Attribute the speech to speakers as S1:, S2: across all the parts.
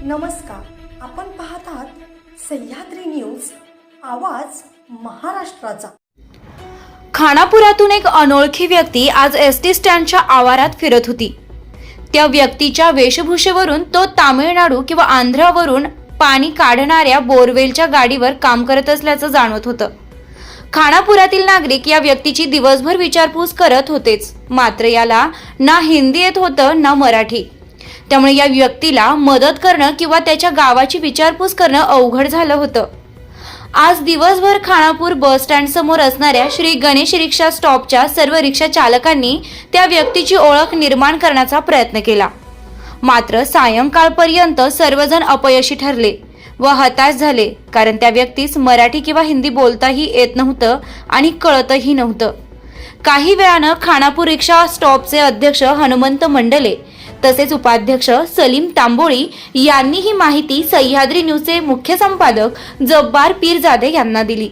S1: नमस्कार, आपण पाहत आहात सह्याद्री न्यूज, आवाज महाराष्ट्राचा।
S2: खानापुरातून एक अनोळखी व्यक्ती आज एसटी स्टँडच्या आवारात फिरत होती। त्या व्यक्तीच्या वेशभूषेवरून तो तामिळनाडू किंवा आंध्रावरून पाणी काढणाऱ्या बोरवेलच्या गाडीवर काम करत असल्याचं जाणवत होतं। खानापुरातील नागरिक या व्यक्तीची दिवसभर विचारपूस करत होतेच, मात्र याला ना हिंदी येत होतं ना मराठी। त्यामुळे या व्यक्तीला मदत करणं किंवा त्याच्या गावाची विचारपूस करणं अवघड झालं होतं। आज दिवसभर खानापूर बस स्टँड समोर असणाऱ्या श्री गणेश रिक्षा स्टॉपच्या सर्व रिक्षा चालकांनी त्या व्यक्तीची ओळख निर्माण करण्याचा प्रयत्न केला, मात्र सायंकाळपर्यंत सर्वजण अपयशी ठरले व हताश झाले, कारण त्या व्यक्तीस मराठी किंवा हिंदी बोलताही येत नव्हतं आणि कळतही नव्हतं। काही वेळानं खानापूर रिक्षा स्टॉपचे अध्यक्ष हनुमंत मंडले तसेच उपाध्यक्ष सलीम तांबोळी यांनी ही माहिती सह्याद्री न्यूजचे मुख्य संपादक जब्बार पीरजादे यांना दिली।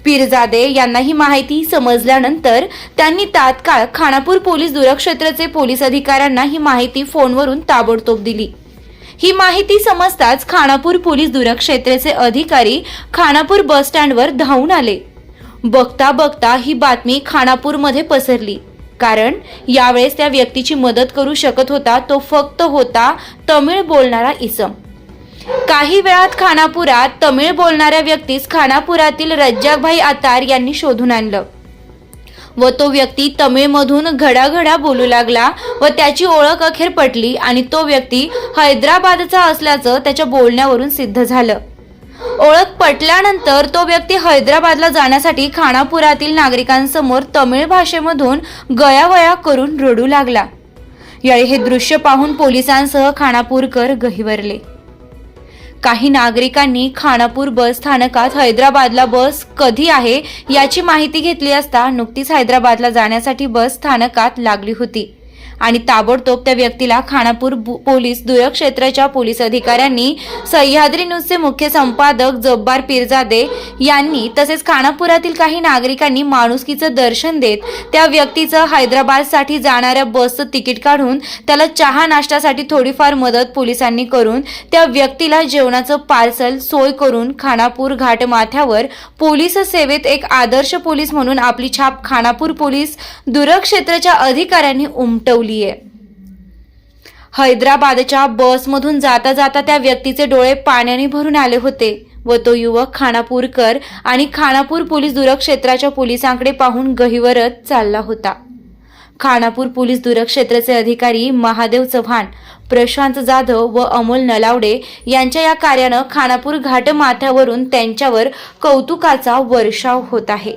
S2: पीरजादे यांना ही माहिती समजल्यानंतर त्यांनी तात्काळ खानापूर पोलीस दूरक्षेत्राचे पोलीस अधिकाऱ्यांना ही माहिती फोनवरून ताबडतोब दिली। ही माहिती समजताच खानापूर पोलीस दूरक्षेत्राचे अधिकारी खानापूर बस स्टँडवर धावून आले। बघता बघता ही बातमी खानापूरमध्ये पसरली, कारण यावेळेस त्या व्यक्तीची मदत करू शकत होता तो फक्त होता तमिळ बोलणारा इसम। काही वेळात खानापुरात तमिळ बोलणाऱ्या व्यक्तीस खानापुरातील रज्जाकभाई आतार यांनी शोधून आणलं व तो व्यक्ती तमिळमधून घडाघडा बोलू लागला व त्याची ओळख अखेर पटली आणि तो व्यक्ती हैदराबादचा असल्याचं त्याच्या बोलण्यावरून सिद्ध झालं। ओळख पटल्यानंतर तो व्यक्ती हैदराबादला जाण्यासाठी खानापुरातील नागरिकांसमोर तमिळ भाषेमधून गयावया करून रडू लागला। यावेळी हे दृश्य पाहून पोलिसांसह खानापूरकर गहिवरले। काही नागरिकांनी खानापूर बस स्थानकात हैदराबादला बस कधी आहे याची माहिती घेतली असता नुकतीच हैदराबादला जाण्यासाठी बस स्थानकात लागली होती आणि ताबडतोब त्या व्यक्तीला खानापूर पोलीस दूरक्षेत्राच्या पोलीस अधिकाऱ्यांनी सह्याद्री न्यूजचे मुख्य संपादक जब्बार पीरजादे यांनी तसेच खानापुरातील काही नागरिकांनी माणुसकीचं दर्शन देत त्या व्यक्तीचं हैदराबादसाठी जाणाऱ्या बसचं तिकीट काढून त्याला चहा नाश्त्यासाठी थोडीफार मदत पोलिसांनी करून त्या व्यक्तीला जेवणाचं पार्सल सोय करून खानापूर घाटमाथ्यावर पोलीस सेवेत एक आदर्श पोलीस म्हणून आपली छाप खानापूर पोलीस दूरक्षेत्राच्या अधिकाऱ्यांनी उमटवली। हैदराबादच्या बसमधून जाता जाता त्या व्यक्तीचे डोळे पाण्याने भरून आले होते व तो युवक खानापूरकर आणि खानापूर पोलीस दूरक्षेत्राच्या पोलिसांकडे पाहून गहिवरत चालला होता। खानापूर पोलीस दूरक्षेत्राचे अधिकारी महादेव चव्हाण, प्रशांत जाधव व अमोल नलावडे यांच्या या कार्यानं खानापूर घाटमाथ्यावरून त्यांच्यावर कौतुकाचा वर्षाव होत आहे।